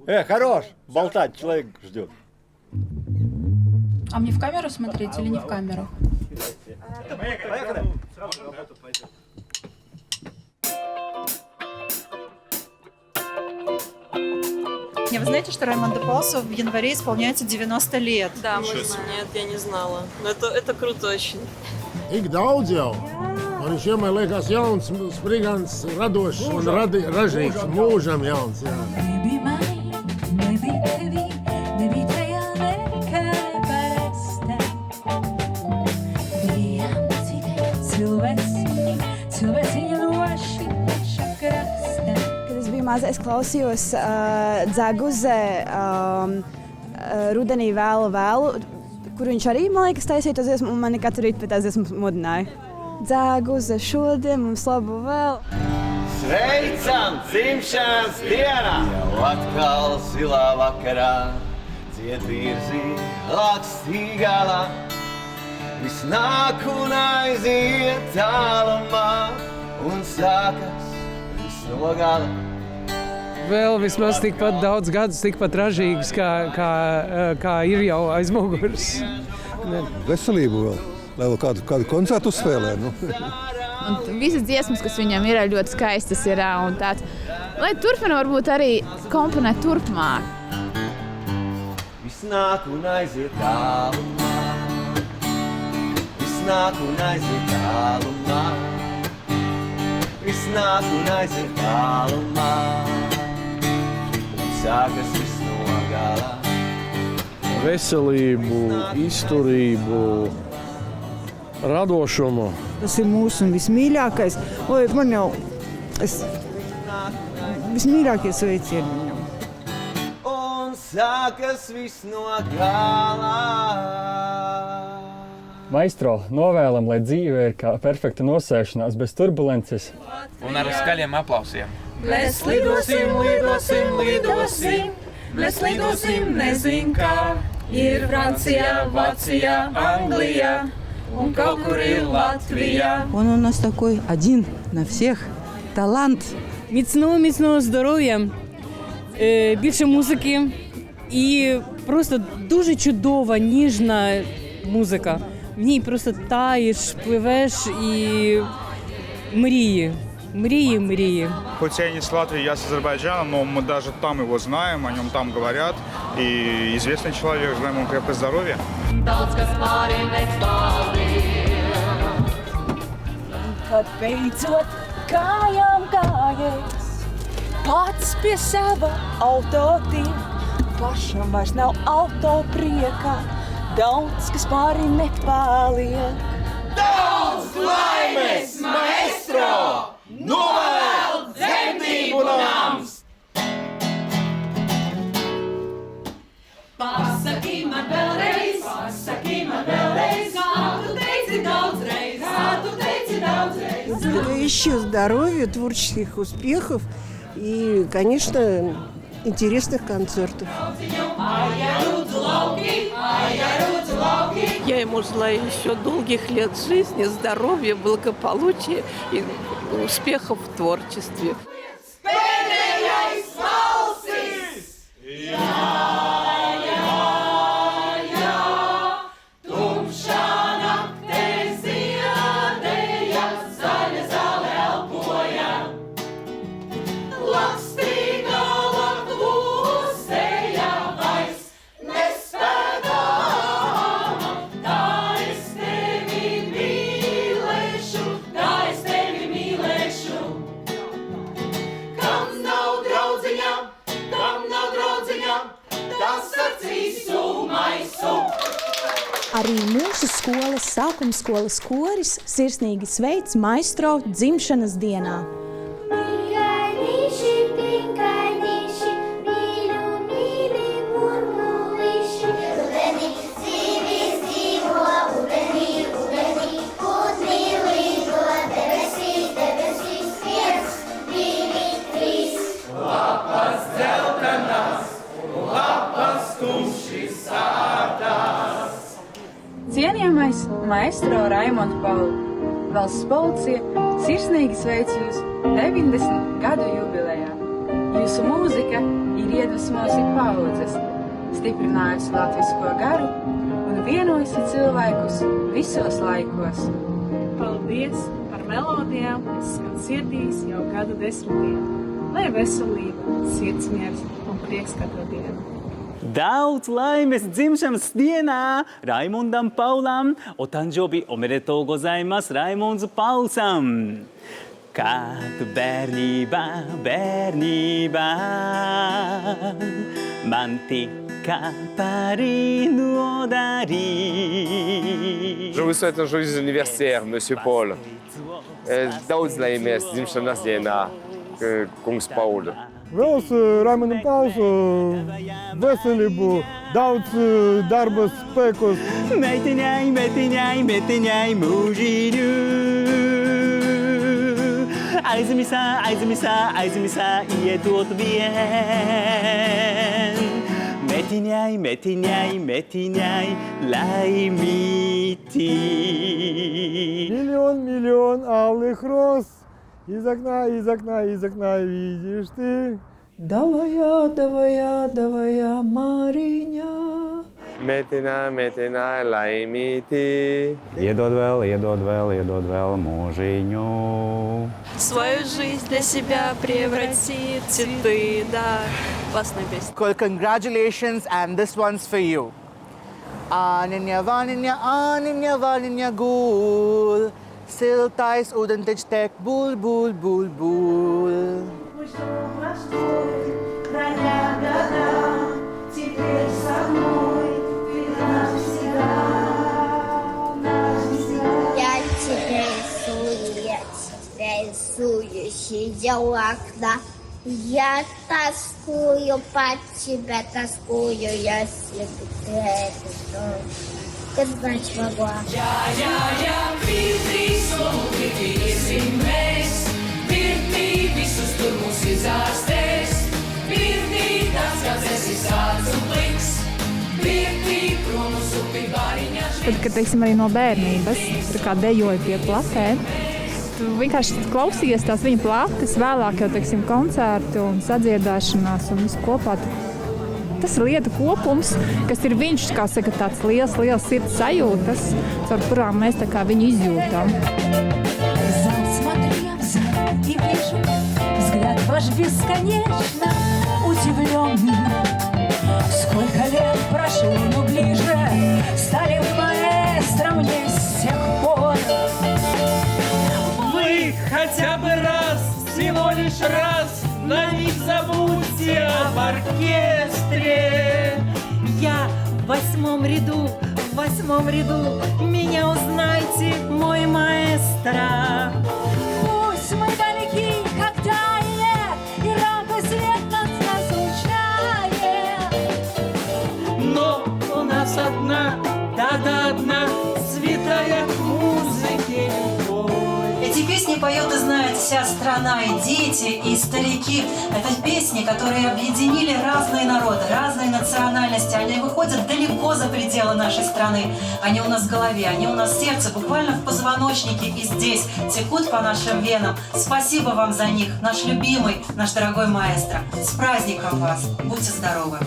Хорош! Болтать, человек ждет. А мне в камеру смотреть или не в камеру? Вы знаете, что Раймонду Палсу в январе исполняется 90 лет? Да, нет, я не знала. Но это круто очень. Ik daudz jau. Man viņš vienmēr liekas jauns, sprigans, radošs un ražīgs, mūžam jauns. Jā. Kad es biju maza, es klausījos Dzeguze rudenī vēlu, kur viņš arī, man liekas, taisīja to dziesmu, un mani katru rītu pie tās dziesmas mudināja. Dzeguze šodien mums labu vēl. Sveicam dzimšanas dienā! Jau atkal zilā vakarā, dzied virzi lakstīgālā. Viss nāk un aiziet tālumā, un sākas viss no gala. Vēl vismaz tikpat daudz gadus, tikpat ražīgs, kā ir jau aiz muguras. Veselību vēl, lai vēl kādu koncertu uzspēlē. Nu. Un visas dziesmas, kas viņam ir ļoti skaistas, ir un tāds. Lai turpina varbūt arī komponēt turpmāk. Viss nāk un aiziet tālumā. Viss nāk un aiziet tālumā. Viss nāk un aiziet tālumā. Sākas viss no gala. Veselību, izturību, radošumu. Tas ir mūsu vismīļākais. Oi, man jau vismīļākie sveicieni viņam. Un sākas viss no gala. Maestro, novēlam, lai dzīve ir kā perfekta nosēšanās bez turbulences. Un ar skaļiem aplausiem. Mēs lidosim, lidosim, lidosim, mēs lidosim nezin kā. Ir Francijā, Vācijā, Anglijā un kaut kur ir Латвия. Он у нас такой один на всех. Талант. Міцного здоров'я, більше музики і просто дуже чудова, ніжна музика. В ній просто таєш, пливеш і мрії. Мрии. Хоть я не с Латвии, я с Азербайджана, но мы даже там его знаем, о нем там говорят. И известный человек, желаем ему крепкого здоровья. Kad beidzot kājām gājies, pats pie sava autotīm, pašam vairs nav auto priekā, daudz kas pāri nepāliek. Daudz laimes, maestro! Novēl dzemdību nams! Pasaki man vēlreiz, kā tu teici daudzreiz, Еще здоровья, творческих успехов и, конечно, интересных концертов. Я ему желаю еще долгих лет жизни, здоровья, благополучия и успехов в творчестве. Arī mūsu skolas sākuma skolas koris sirsnīgi sveic maestro dzimšanas dienā. Cienījamais maestro Raimondu Paulu, valsts policija sirsnīgi sveic jūs 90 gadu jubilejā. Jūsu mūzika ir iedvesmojusi paudzes, stiprinājusi latvisko garu un vienojusi cilvēkus visos laikos. Paldies par melodijām, kas skan sirdīs jau gadu desmitiem. Lai veselība, sirdsmiers un prieks katru dienu. Daudz laimes dzimšanas dienā Raimundam Paulam, o tanžobi omedetou gozaimasu Raimundu Paulsam. Kad bērnībā man tika parīno darīt. Je vous souhaite un joyeux anniversaire, Monsieur Paul. Daudz laimes dzimšanas dienā, kungs Paul. Vēlos Raimundam Paulsam veselību, daudz darba spēkus. Meitiņai mūžīņu. Aizmisā, iedot vien. Metiņai, laimītī. Миллион алых роз. Из окна видишь ты. Давая, Мариня. Metinā, laimītī. Iedod vēl mūžiņu. Свою жизнь для себя превратите ты, да. Классная песня. Congratulations, and this one's for you. Aninya, vaninya, gul. Siltais, udentich, tek, bul. Теперь со мной ты навсегда. Я тебя рисую, сидя у окна. Я тоскую по тебе, если ты это как значит могла. Virtīsim mēs, virtī visus tur mūs izārstēs. Virtī tāds, kāds esi sāds un pliks. Virtī prom uz upi bariņaš. Tad, kad, teiksim, arī no bērnības, tā kā dejoja pie platēm, tu vienkārši klausies tās viņa plates, vēlāk jau, teiksim, koncerti un sadziedāšanās un visu kopā. Tas ir lietu kopums, kas ir viņš, kā saka, tāds liels sirds sajūtas, caur kurām mēs tā kā viņu izjūtam. Зал смотрю я в зал и вижу взгляд ваш бесконечно удивленный. Сколько лет прошло, но ближе стали вы маэстро мне с тех пор. Вы хотя бы раз, всего лишь раз, на них забудьте об оркестре. Я в восьмом ряду, меня узнайте, мой маэстро. Пусть мы далеки, как тает, и рампы свет нас разлучает. Но у нас одна, одна, святая музыки любовь. Эти песни поет и знает вся страна, и дети, и старики. Это песни, которые объединили разные народы, разные национальности. Они выходят далеко за пределы нашей страны. Они у нас в голове, они у нас в сердце, буквально в позвоночнике и здесь текут по нашим венам. Спасибо вам за них, наш любимый, наш дорогой маэстро. С праздником вас! Будьте здоровы!